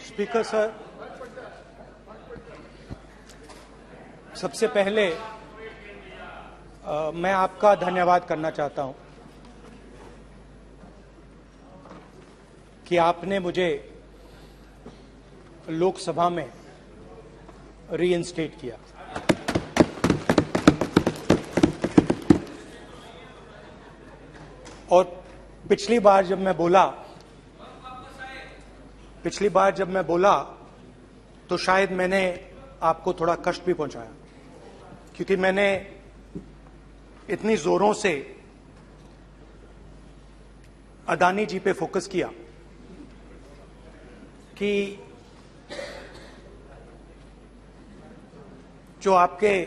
Speaker sir, सबसे पहले मैं आपका धन्यवाद करना चाहता हूं कि आपने मुझे लोकसभा में रीइंस्टेट किया। और पिछली बार जब मैं बोला तो शायद मैंने आपको थोड़ा कष्ट भी पहुंचाया, क्योंकि मैंने इतनी जोरों से अदानी जी पे फोकस किया कि जो आपके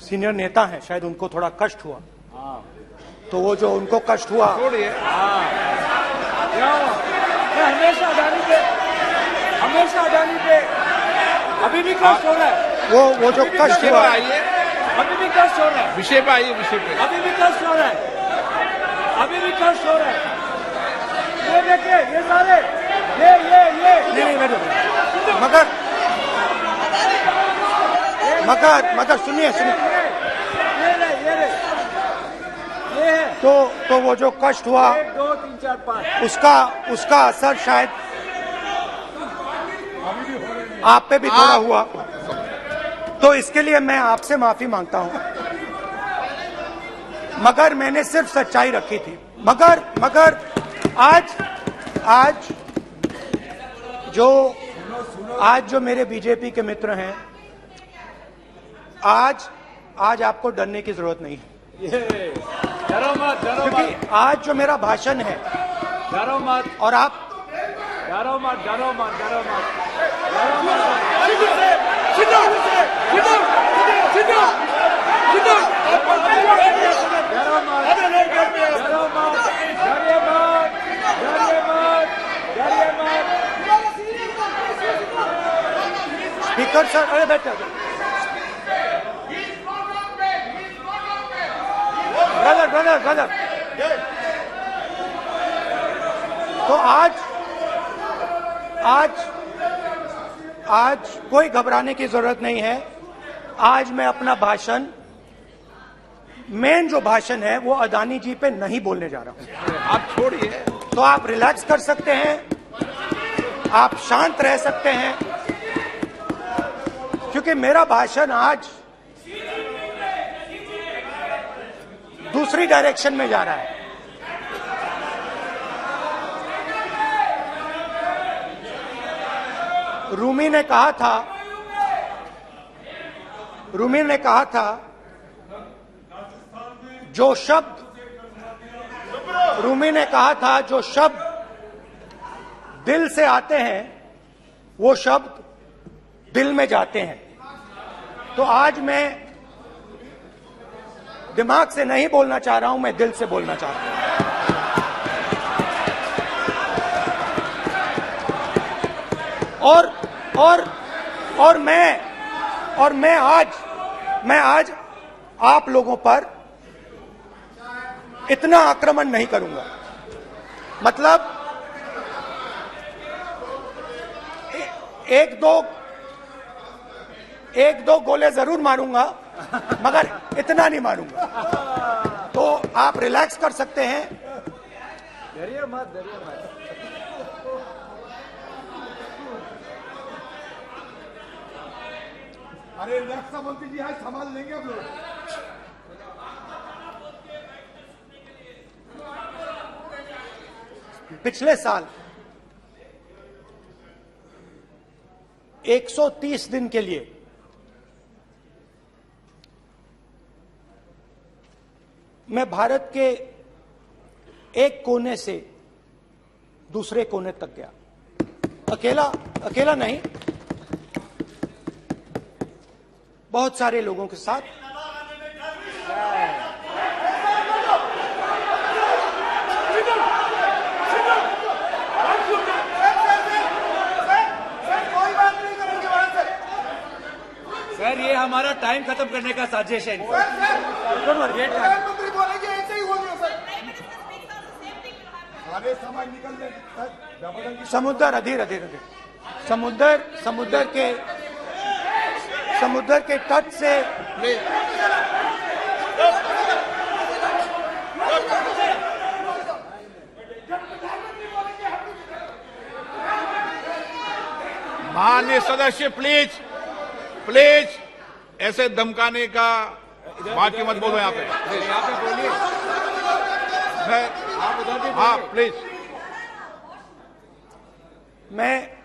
सीनियर नेता हैं शायद उनको थोड़ा कष्ट हुआ। तो वो जो उनको कष्ट हुआ, हमेशा अदानी पे अभी भी कष्ट हो रहा है। वो जो कष्ट हुआ, अभी भी कष्ट हो रहा है। विषय पे आइए, विषय पे। अभी भी कष्ट हो रहा है। ये देखिए, ये सारे नहीं मगर सुनिए ये है। तो वो जो कष्ट हुआ 1 2 3 4 5 उसका असर शायद आप पे भी थोड़ा हुआ। तो इसके लिए मैं आपसे माफी मांगता हूं, मगर मैंने सिर्फ सच्चाई रखी थी। मगर आज जो मेरे बीजेपी के मित्र हैं, आज आपको डरने की जरूरत नहीं है, डरो मत। क्योंकि आज जो मेरा भाषण है, डरो मत और आप डरो मत। स्पीकर सर, अरे बैठे ब्रदर। तो आज कोई घबराने की जरूरत नहीं है। आज मैं अपना भाषण, मेन जो भाषण है वो अदानी जी पे नहीं बोलने जा रहा हूं। आप छोड़िए, तो आप रिलैक्स कर सकते हैं, आप शांत रह सकते हैं, क्योंकि मेरा भाषण आज दूसरी डायरेक्शन में जा रहा है। रूमी ने कहा था जो शब्द दिल से आते हैं वो शब्द दिल में जाते हैं। तो आज मैं दिमाग से नहीं बोलना चाह रहा हूं, मैं दिल से बोलना चाह रहा हूं। और मैं आज आप लोगों पर इतना आक्रमण नहीं करूंगा। मतलब एक दो गोले जरूर मारूंगा, मगर इतना नहीं मारूंगा। तो आप रिलैक्स कर सकते हैं। डरिए मत। अरे रक्षा मंत्री जी, आज संभाल लेंगे आप लोग। पिछले साल 130 दिन के लिए मैं भारत के एक कोने से दूसरे कोने तक गया। अकेला नहीं, बहुत सारे लोगों के साथ। सर, ये हमारा टाइम खत्म करने का साजिश है। प्रधानमंत्री बोलेंगे ऐसे ही होंगे सर। सारे समाज निकल जाए। समुद्र अधीर अधीर अधीर समुद्र के तट से माननीय सदस्य प्लीज प्लीज ऐसे धमकाने का बात की मत बोलो यहाँ पे। यहाँ पे बोलिए, आप उधर भी हाँ बोलिए। प्लीज। मैं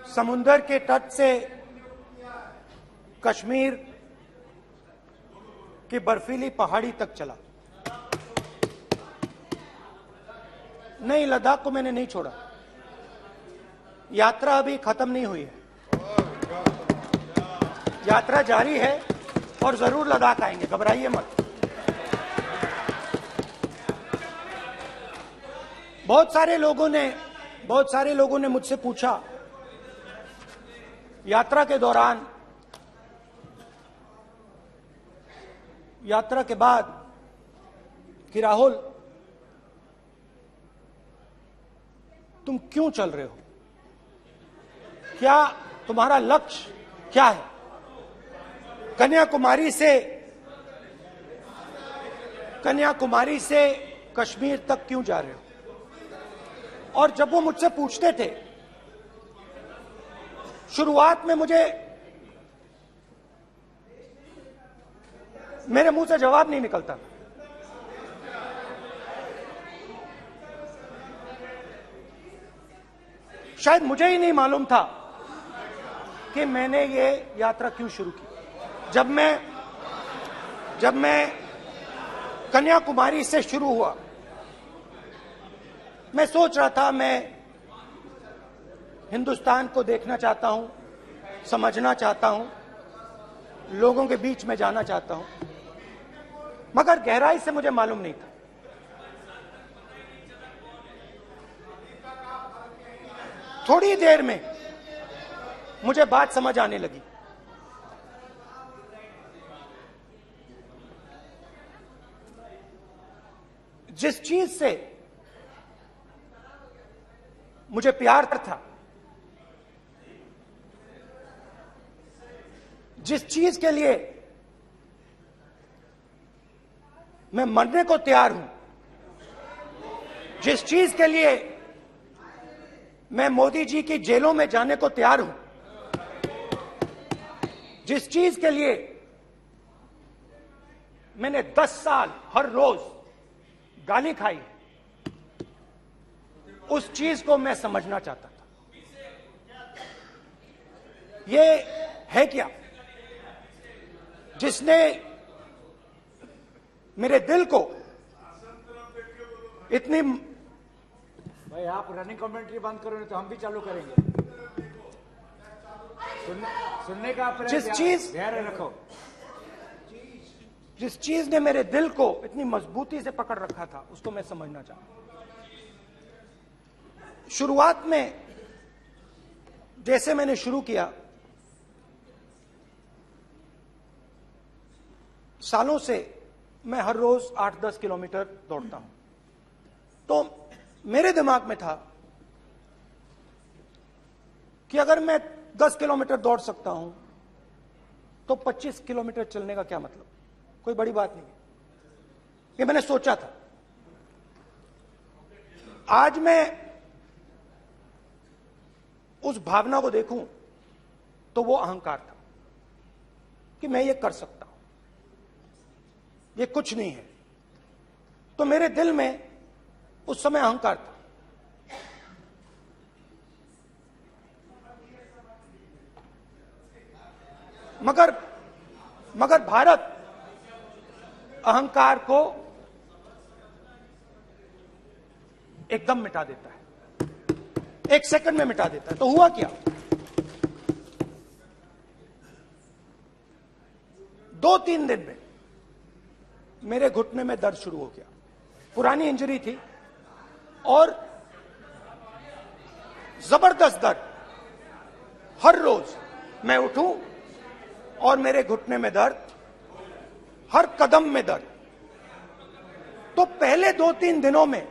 समुद्र के तट से कश्मीर की बर्फीली पहाड़ी तक चला। नहीं, लद्दाख को मैंने नहीं छोड़ा। यात्रा अभी खत्म नहीं हुई है, यात्रा जारी है और जरूर लद्दाख आएंगे, घबराइए मत। बहुत सारे लोगों ने मुझसे पूछा यात्रा के दौरान, यात्रा के बाद कि राहुल तुम क्यों चल रहे हो, क्या तुम्हारा लक्ष्य क्या है, कन्याकुमारी से कश्मीर तक क्यों जा रहे हो। और जब वो मुझसे पूछते थे, शुरुआत में मेरे मुंह से जवाब नहीं निकलता। शायद मुझे ही नहीं मालूम था कि मैंने ये यात्रा क्यों शुरू की। जब मैं कन्याकुमारी से शुरू हुआ, मैं सोच रहा था मैं हिंदुस्तान को देखना चाहता हूं, समझना चाहता हूं, लोगों के बीच में जाना चाहता हूं, मगर गहराई से मुझे मालूम नहीं था। थोड़ी देर में मुझे बात समझ आने लगी। जिस चीज से मुझे प्यार था, जिस चीज के लिए मैं मरने को तैयार हूं, जिस चीज के लिए मैं मोदी जी की जेलों में जाने को तैयार हूं, जिस चीज के लिए मैंने 10 साल हर रोज गाली खाई, उस चीज को मैं समझना चाहता था। ये है क्या जिसने मेरे दिल को इतनी। भाई आप रनिंग कमेंट्री बंद करो, नहीं तो हम भी चालू करेंगे। सुनने का आप धैर्य रखो। जिस चीज ने मेरे दिल को इतनी मजबूती से पकड़ रखा था, उसको मैं समझना चाहता। शुरुआत में जैसे मैंने शुरू किया, सालों से मैं हर रोज 8-10 किलोमीटर दौड़ता हूं, तो मेरे दिमाग में था कि अगर मैं 10 किलोमीटर दौड़ सकता हूं तो 25 किलोमीटर चलने का क्या मतलब, कोई बड़ी बात नहीं। ये मैंने सोचा था। आज मैं उस भावना को देखूं तो वो अहंकार था कि मैं ये कर सकता हूं, ये कुछ नहीं है। तो मेरे दिल में उस समय अहंकार था। मगर भारत अहंकार को एकदम मिटा देता है, 1 सेकंड में मिटा देता है। तो हुआ क्या, 2-3 दिन में मेरे घुटने में दर्द शुरू हो गया। पुरानी इंजरी थी और जबरदस्त दर्द। हर रोज मैं उठूं और मेरे घुटने में दर्द, हर कदम में दर्द। तो पहले 2-3 दिनों में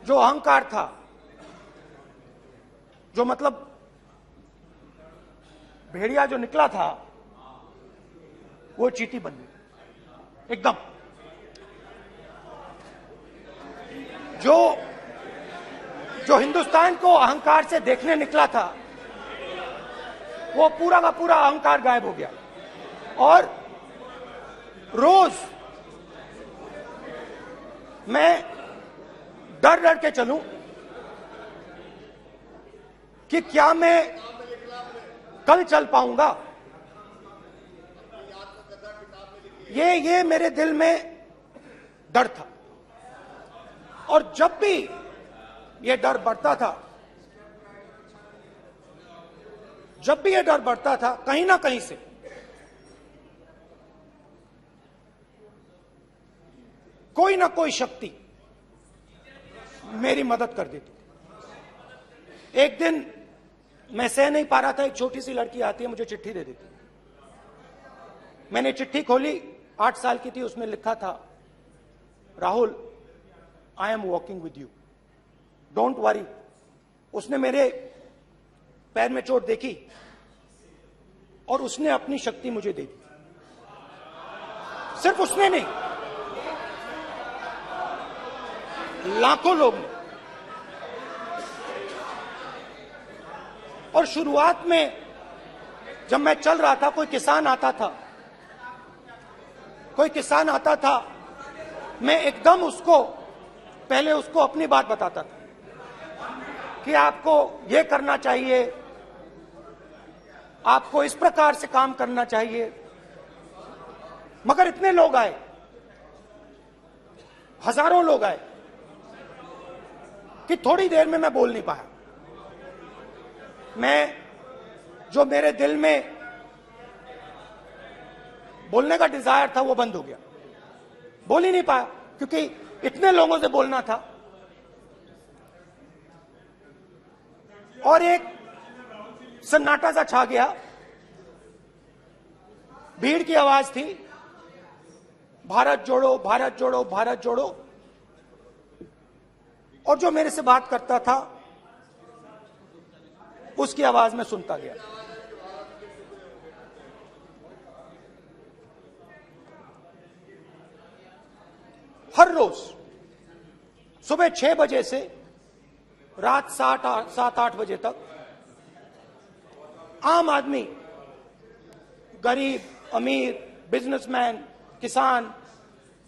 जो अहंकार था, जो मतलब भेड़िया जो निकला था, वो चींटी बन गई एकदम। जो हिंदुस्तान को अहंकार से देखने निकला था, वो पूरा का पूरा अहंकार गायब हो गया। और रोज मैं डर डर के चलूं कि क्या मैं कल चल पाऊंगा। ये मेरे दिल में डर था। और जब भी ये डर बढ़ता था, कहीं ना कहीं से कोई ना कोई शक्ति मेरी मदद कर देती। एक दिन मैं सह नहीं पा रहा था, एक छोटी सी लड़की आती है, मुझे चिट्ठी दे देती। मैंने चिट्ठी खोली, 8 साल की थी, उसमें लिखा था, Rahul, I am walking with you, don't worry. उसने मेरे पैर में चोट देखी और उसने अपनी शक्ति मुझे दे दी। सिर्फ उसने नहीं, लाखों लोग ने। और शुरुआत में जब मैं चल रहा था, कोई किसान आता था, मैं एकदम पहले उसको अपनी बात बताता था कि आपको ये करना चाहिए, आपको इस प्रकार से काम करना चाहिए। मगर इतने लोग आए, हजारों लोग आए, कि थोड़ी देर में मैं बोल नहीं पाया। जो मेरे दिल में बोलने का डिजायर था, वो बंद हो गया। बोल ही नहीं पाया, क्योंकि इतने लोगों से बोलना था। और एक सन्नाटा सा छा गया, भीड़ की आवाज थी, भारत जोड़ो, भारत जोड़ो, भारत जोड़ो। और जो मेरे से बात करता था, उसकी आवाज में सुनता गया। हर रोज सुबह 6 बजे से रात 7-8 बजे तक आम आदमी, गरीब, अमीर, बिजनेसमैन, किसान,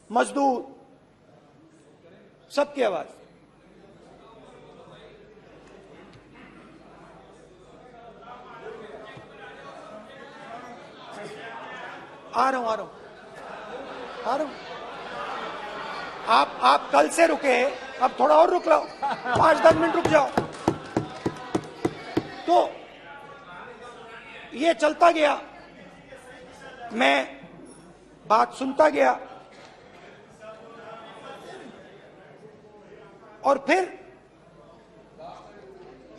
मजदूर, सबकी आवाज। आ रहा हूं। आप कल से रुके, अब थोड़ा और रुक लो, 5-10 मिनट रुक जाओ। तो ये चलता गया, मैं बात सुनता गया। और फिर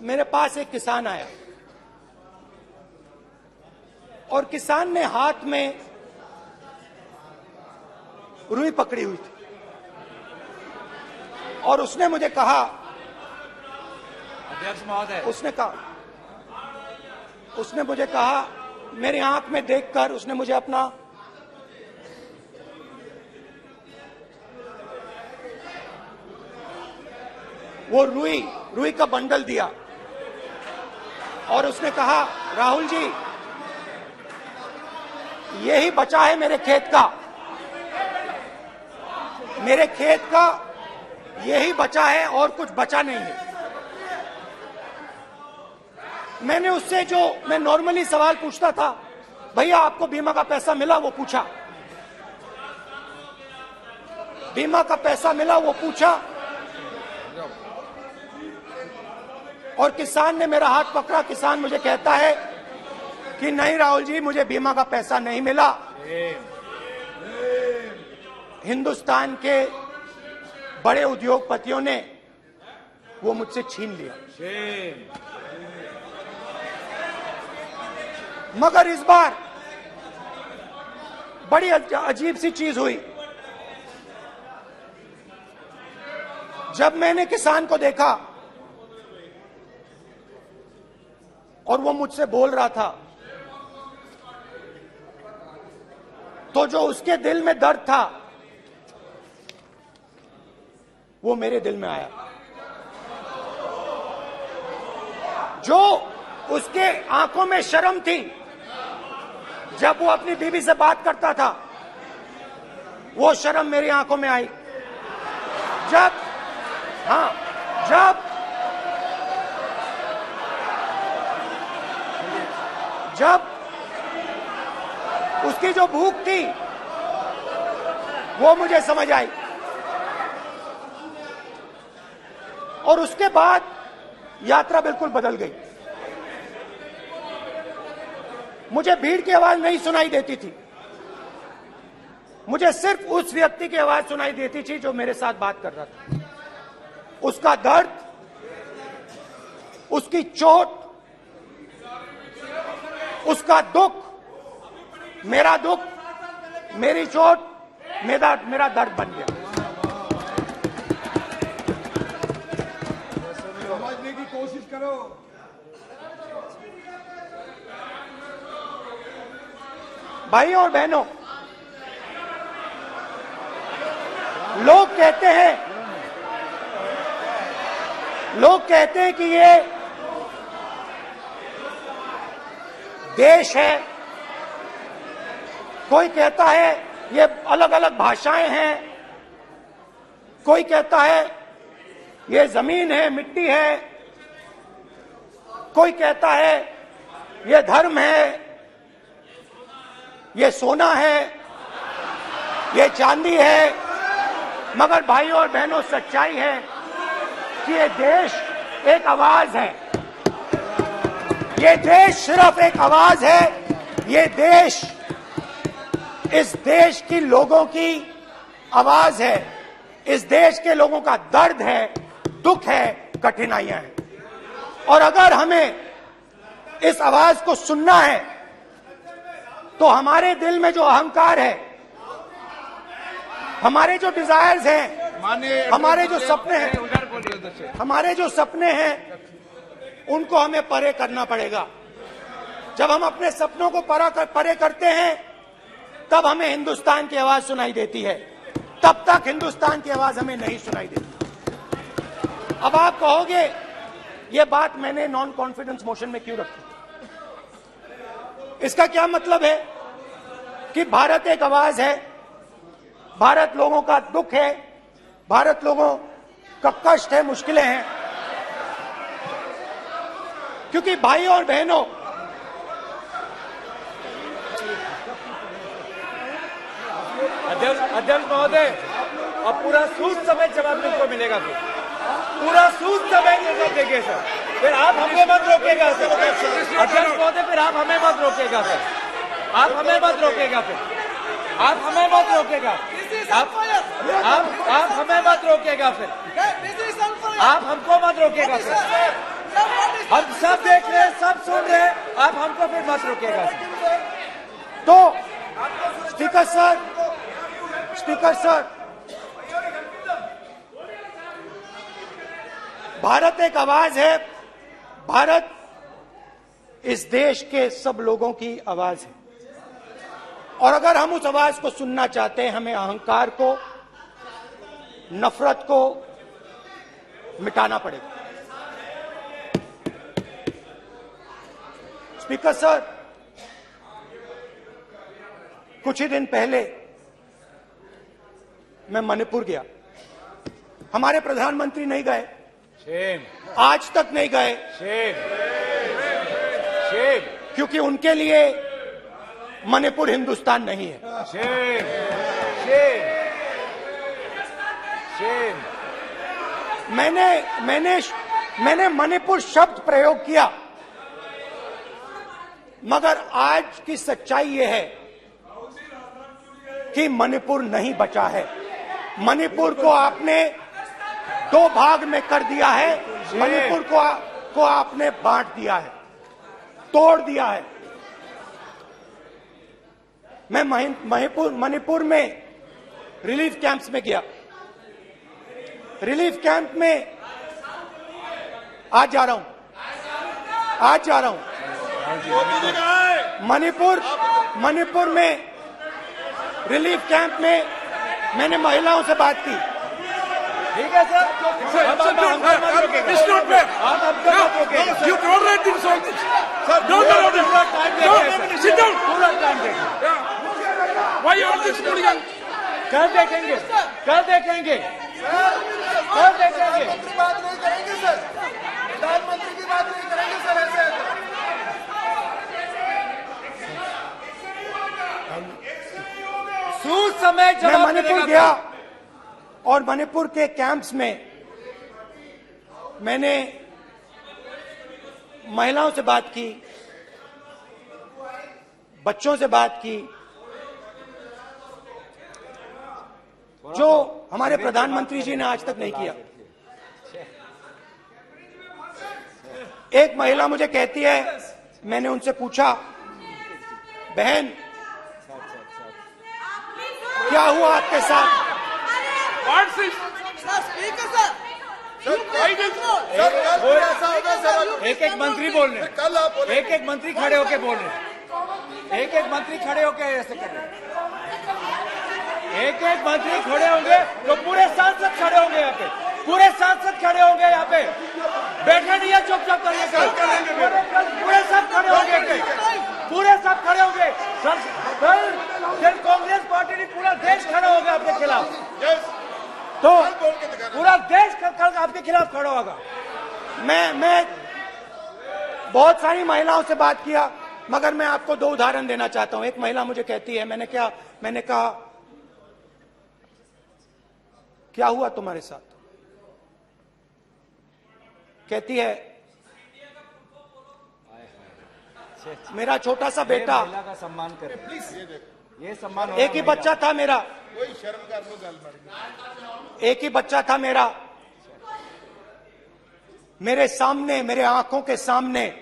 मेरे पास एक किसान आया, और किसान ने हाथ में रुई पकड़ी हुई थी, और उसने मुझे कहा, अध्यक्ष महोदय, उसने मुझे कहा, मेरी आंख में देखकर उसने मुझे अपना वो रुई का बंडल दिया, और उसने कहा, राहुल जी, यही बचा है मेरे खेत का, यही बचा है, और कुछ बचा नहीं है। मैंने उससे, जो मैं नॉर्मली सवाल पूछता था, भैया आपको बीमा का पैसा मिला, वो पूछा। बीमा का पैसा मिला, वो पूछा। और किसान ने मेरा हाथ पकड़ा। किसान मुझे कहता है कि नहीं राहुल जी, मुझे बीमा का पैसा नहीं मिला, हिंदुस्तान के बड़े उद्योगपतियों ने वो मुझसे छीन लिया। मगर इस बार बड़ी अजीब सी चीज हुई। जब मैंने किसान को देखा और वो मुझसे बोल रहा था, तो जो उसके दिल में दर्द था वो मेरे दिल में आया। जो उसके आंखों में शर्म थी जब वो अपनी बीवी से बात करता था, वो शर्म मेरी आंखों में आई। जब उसकी जो भूख थी वो मुझे समझ आई। और उसके बाद यात्रा बिल्कुल बदल गई। मुझे भीड़ की आवाज नहीं सुनाई देती थी, मुझे सिर्फ उस व्यक्ति की आवाज सुनाई देती थी जो मेरे साथ बात कर रहा था। उसका दर्द, उसकी चोट, उसका दुख, मेरा दुख, मेरी चोट, मेरा दर्द बन गया। समझने की कोशिश करो। भाइयों और बहनों, लोग कहते हैं कि ये देश है, कोई कहता है ये अलग अलग भाषाएं हैं, कोई कहता है ये जमीन है, मिट्टी है, कोई कहता है ये धर्म है, ये सोना है, ये चांदी है। मगर भाइयों और बहनों, सच्चाई है कि ये देश एक आवाज है। ये देश सिर्फ एक आवाज है। ये देश, इस देश की लोगों की आवाज है। इस देश के लोगों का दर्द है, दुख है, कठिनाइयां हैं। और अगर हमें इस आवाज को सुनना है तो हमारे दिल में जो अहंकार है, हमारे जो डिजायर्स हैं, हमारे जो सपने हैं, उनको हमें परे करना पड़ेगा। जब हम अपने सपनों को परे करते हैं तब हमें हिंदुस्तान की आवाज सुनाई देती है, तब तक हिंदुस्तान की आवाज हमें नहीं सुनाई देती। अब आप कहोगे ये बात मैंने नॉन कॉन्फिडेंस मोशन में क्यों रखी? इसका क्या मतलब है कि भारत एक आवाज है, भारत लोगों का दुख है, भारत लोगों का कष्ट है, मुश्किलें हैं। क्योंकि भाइयों और बहनों, अध्यक्ष महोदय, अब पूरा सूद समेत जवाब तुमको मिलेगा, पूरा सूद समेत जवाब देंगे सर। फिर आप हमें मत रोकेगा सर। अध्यक्ष महोदय, फिर आप हमें मत रोकेगा सर। आप हमें मत रोकेगा, फिर आप हमें मत रोकेगा, आप हमें मत रोकेगा, फिर आप हमको मत रोकेगा सर। हम सब देख रहे हैं, सब सुन रहे हैं, आप हमको फिर मत रोकेगा सर। तो स्पीकर सर, भारत एक आवाज है। भारत इस देश के सब लोगों की आवाज है। और अगर हम उस आवाज को सुनना चाहते हैं, हमें अहंकार को, नफरत को मिटाना पड़ेगा। स्पीकर सर, कुछ ही दिन पहले मैं मणिपुर गया। हमारे प्रधानमंत्री नहीं गए, आज तक नहीं गए, क्योंकि उनके लिए मणिपुर हिंदुस्तान नहीं है। मैंने मणिपुर शब्द प्रयोग किया, मगर आज की सच्चाई यह है कि मणिपुर नहीं बचा है। मणिपुर को आपने दो भाग में कर दिया है। मणिपुर को आपने बांट दिया है, तोड़ दिया है। मैं मणिपुर में रिलीफ कैंप्स में गया। रिलीफ कैंप में आज जा रहा हूं मणिपुर में रिलीफ कैंप में मैंने महिलाओं से बात की। ठीक है सर, अब आप You tolerate this all this. Sir, don't allow this. Sit down. Why you all this hooligan? कल देखेंगे। बात नहीं करेंगे सर, प्रधानमंत्री की बात नहीं करेंगे सर ऐसे। सूद समय मैं जवाब मणिपुर गया और मणिपुर के कैंप्स में मैंने महिलाओं से बात की, बच्चों से बात की, जो हमारे प्रधानमंत्री जी ने आज तक नहीं किया। एक महिला मुझे कहती है, मैंने उनसे पूछा, बहन क्या हुआ आपके साथ? What's this? एक एक मंत्री बोल रहे हैं, एक एक मंत्री खड़े होके बोल रहे हैं, एक एक मंत्री खड़े होके ऐसे कर रहे हैं, एक एक मंत्री खड़े होंगे तो पूरे सांसद खड़े होंगे यहाँ पे, पूरे सांसद खड़े होंगे यहाँ पे, बैठे नहीं है, चुपचाप करिए, पूरे सब खड़े होंगे, पूरे सब खड़े होंगे सर। कल कांग्रेस पार्टी ने पूरा देश खड़ा होगा आपके खिलाफ, तो पूरा देश कल आपके खिलाफ खड़ा होगा। मैं बहुत सारी महिलाओं से बात किया, मगर मैं आपको दो उदाहरण देना चाहता हूं। एक महिला मुझे कहती है, मैंने कहा क्या हुआ तुम्हारे साथ? कहती है, मेरा छोटा सा बेटा, महिला का सम्मान करें प्लीज, ये सम्मान, एक ही बच्चा था मेरा, कोई शर्म कर लो गल मारी। एक ही बच्चा था मेरा, मेरे सामने, मेरे आंखों के सामने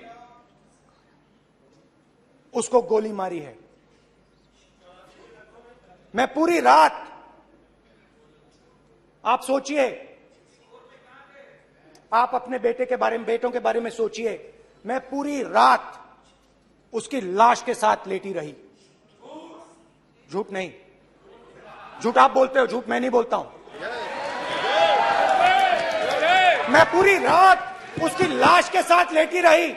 उसको गोली मारी है। मैं पूरी रात, आप सोचिए, आप अपने बेटे के बारे में, बेटों के बारे में सोचिए, मैं पूरी रात उसकी लाश के साथ लेटी रही। झूठ नहीं, झूठ आप बोलते हो, झूठ मैं नहीं बोलता हूं। मैं पूरी रात उसकी लाश के साथ लेटी रही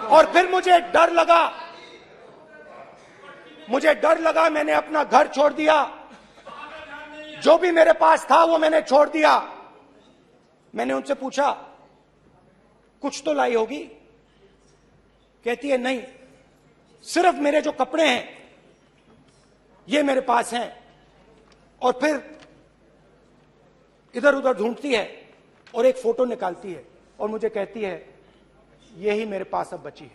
और फिर मुझे डर लगा, मैंने अपना घर छोड़ दिया, जो भी मेरे पास था वो मैंने छोड़ दिया। मैंने उनसे पूछा, कुछ तो लाई होगी? कहती है, नहीं, सिर्फ मेरे जो कपड़े हैं ये मेरे पास हैं। और फिर इधर उधर ढूंढती है और एक फोटो निकालती है और मुझे कहती है, यही मेरे पास अब बची है।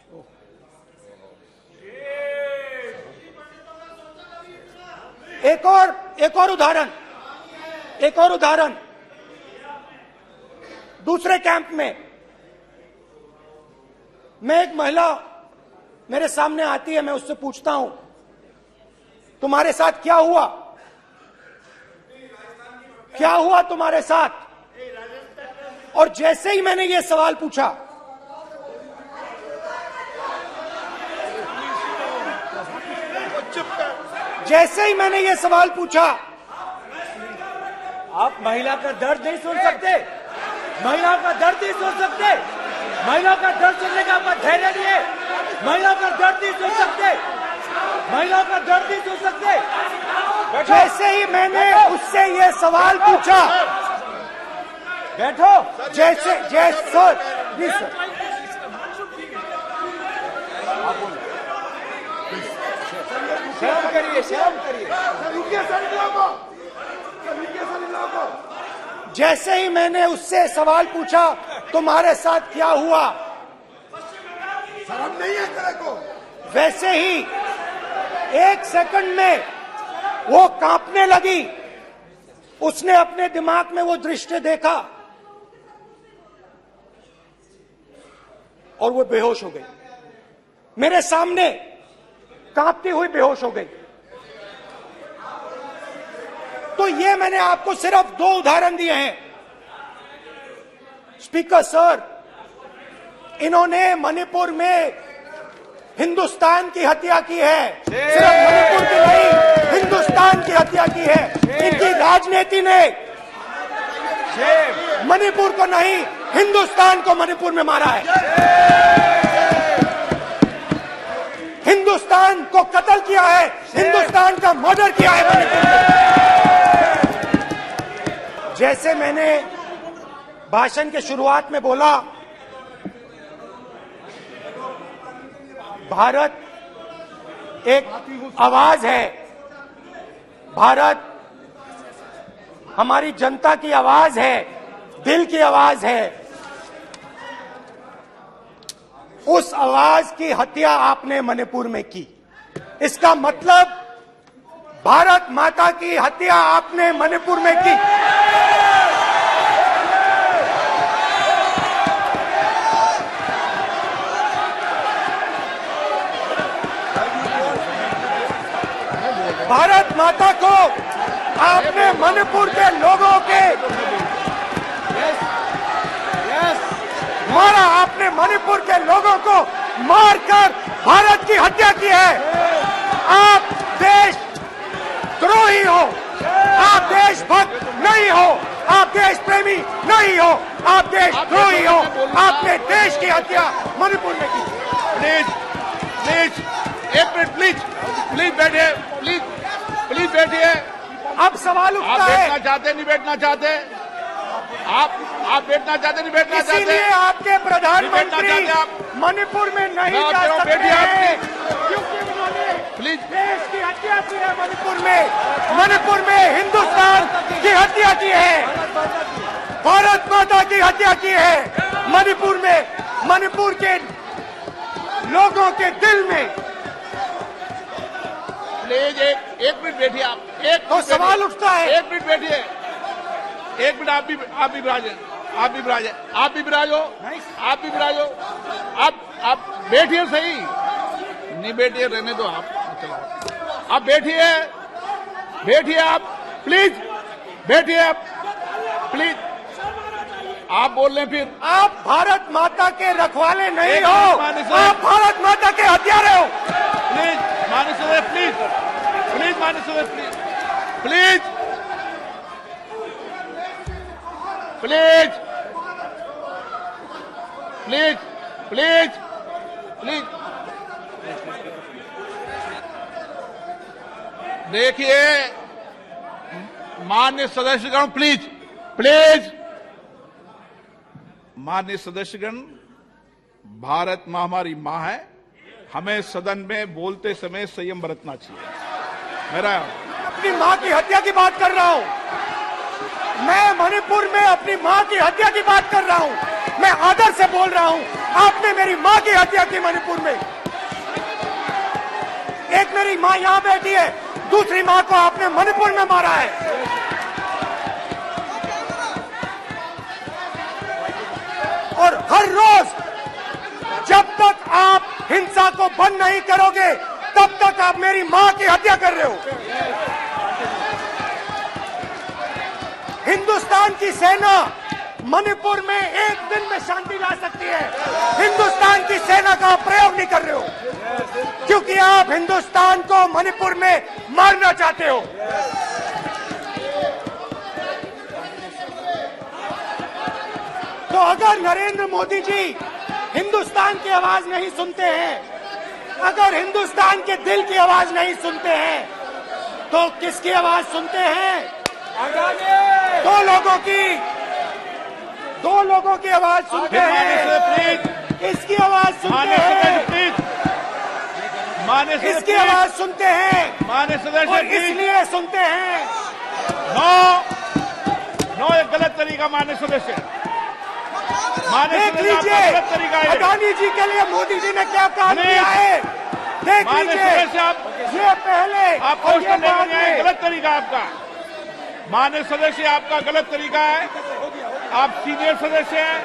एक और उदाहरण, दूसरे कैंप में मैं, एक महिला मेरे सामने आती है, मैं उससे पूछता हूं, तुम्हारे साथ क्या हुआ? क्या हुआ तुम्हारे साथ? और जैसे ही मैंने ये सवाल पूछा, आप महिला का दर्द नहीं सुन सकते, महिला का दर्द नहीं सुन सकते, महिला का दर्द सुनने का आपका धैर्य नहीं है, महिला का दर्द नहीं सुन सकते, महिला का दर्द नहीं सुन सकते। जैसे ही मैंने उससे ये सवाल पूछा, बैठो, जैसे सर, प्लीज सर, शर्म करिए। जैसे ही मैंने उससे सवाल पूछा, तुम्हारे साथ क्या हुआ, शर्म नहीं है तेरे को? वैसे ही एक सेकंड में वो कांपने लगी। उसने अपने दिमाग में वो दृश्य देखा और वो बेहोश हो गई। मेरे सामने कांपती हुई बेहोश हो गई। तो ये मैंने आपको सिर्फ 2 उदाहरण दिए हैं। स्पीकर सर, इन्होंने मणिपुर में हिंदुस्तान की हत्या की है, सिर्फ मणिपुर की नहीं, हिंदुस्तान की हत्या की है। इनकी राजनीति ने मणिपुर को नहीं, हिंदुस्तान को मणिपुर में मारा है। हिंदुस्तान को कत्ल किया है, हिंदुस्तान का मर्डर किया है मणिपुर में। जैसे मैंने भाषण के शुरुआत में बोला, भारत एक आवाज है, भारत हमारी जनता की आवाज है, दिल की आवाज है। उस आवाज की हत्या आपने मणिपुर में की। इसका मतलब भारत माता की हत्या आपने मणिपुर में की। भारत माता को आपने मणिपुर के लोगों के मारा, आपने मणिपुर के लोगों को मारकर भारत की हत्या की है। आप देशद्रोही हो, आप देशभक्त नहीं हो, आप देश प्रेमी नहीं हो, आप देशद्रोही हो। आपने देश की हत्या मणिपुर में की। प्लीज प्लीज एक मिनट, प्लीज प्लीज बैठिए, प्लीज प्लीज बैठिए। अब सवाल आप उठता है, बैठना चाहते नहीं बैठना चाहते, आप बैठना चाहते नहीं बैठना चाहते, इसीलिए आपके प्रधानमंत्री चाहते आप। मणिपुर में नहीं जा सकते बैठिए आप, हैं, क्योंकि उन्होंने प्लीज देश की हत्या की है। मणिपुर में हिंदुस्तान की हत्या की है, भारत माता की हत्या की है। मणिपुर में, मणिपुर के लोगों के दिल में। प्लीज एक मिनट बैठिए आप, एक तो मिनट सवाल बैठिए। उठता है, एक मिनट बैठिए, एक मिनट। आप भी विराजे, आप भी विराजे, आप भी विराजो, आप भी विराजो। आप बैठिए सही, नहीं बैठिए रहने दो आप, चलो आप बैठिए, बैठिए आप, प्लीज बैठिए आप, प्लीज। आप बोल रहे फिर आप भारत माता के रखवाले नहीं एक हो, मिनट, माननीय आप भारत माता के हत्यारे हो। प्लीज माननीय सदस्य, प्लीज प्लीज माननीय सदस्य, please please please please please. देखिए माननीय सदस्यगण, प्लीज प्लीज। माननीय सदस्यगण, भारत मां हमारी मां है, हमें सदन में बोलते समय संयम बरतना चाहिए। मेरा अपनी मां की हत्या की बात कर रहा हूं, मैं मणिपुर में अपनी मां की हत्या की बात कर रहा हूं, मैं आदर से बोल रहा हूं। आपने मेरी मां की हत्या की मणिपुर में। एक मेरी मां यहां बैठी है, दूसरी मां को आपने मणिपुर में मारा है। और हर रोज जब तक आप हिंसा को बंद नहीं करोगे, तब तक आप मेरी मां की हत्या कर रहे हो। हिंदुस्तान की सेना मणिपुर में एक दिन में शांति ला सकती है, हिंदुस्तान की सेना का प्रयोग नहीं कर रहे हो, क्योंकि आप हिंदुस्तान को मणिपुर में मारना चाहते हो। तो अगर नरेंद्र मोदी जी हिंदुस्तान की आवाज नहीं सुनते हैं, अगर हिंदुस्तान के दिल की आवाज नहीं सुनते हैं, तो किसकी आवाज सुनते हैं? दो लोगों की आवाज सुनते हैं। इसकी आवाज सुनते हैं, इसकी आवाज सुनते हैं, माननीय सदस्य, और इसलिए सुनते हैं। नो ये गलत तरीका माननीय सदस्य, देख लीजिए गलत तरीका है। अडानी जी के लिए मोदी जी ने क्या काम किया है, देख लीजिए। ये पहले आपको और ये बाद में। गलत तरीका आपका, माननीय सदस्य आपका गलत तरीका है। आप सीनियर सदस्य हैं,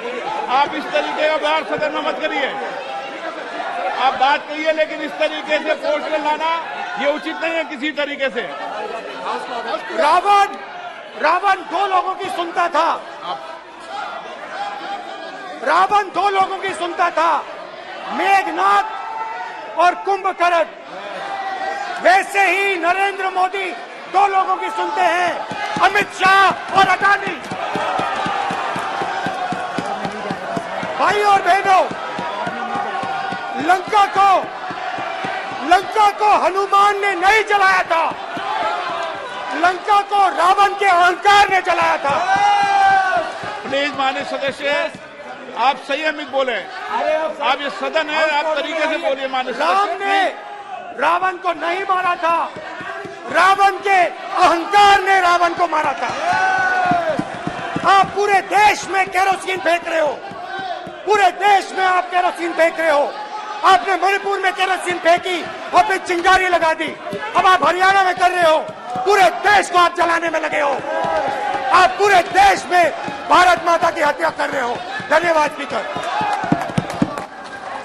आप इस तरीके का व्यवहार सदन में मत करिए। आप बात करिए, लेकिन इस तरीके से पोस्टर लाना ये उचित नहीं है किसी तरीके से। रावण दो लोगों की सुनता था। रावण दो लोगों की सुनता था, मेघनाथ और कुंभकर्ण। वैसे ही नरेंद्र मोदी दो लोगों की सुनते हैं, अमित शाह और अडानी। भाई और बहनों, लंका को हनुमान ने नहीं जलाया था, लंका को रावण के अहंकार ने जलाया था। प्लीज माननीय सदस्य, आप संयमित बोले। आप ये सदन है, आप तरीके से बोलिए माननीय राम सदस्य। ने रावण को नहीं मारा था, रावण के अहंकार ने रावण को मारा था। आप पूरे देश में केरोसिन फेंक रहे हो, पूरे देश में आप केरोसिन फेंक रहे हो। आपने मणिपुर में केरोसिन फेंकी और फिर चिंगारी लगा दी। अब आप हरियाणा में कर रहे हो, पूरे देश को आप जलाने में लगे हो। आप पूरे देश में भारत माता की हत्या कर रहे हो। धन्यवाद स्पीकर।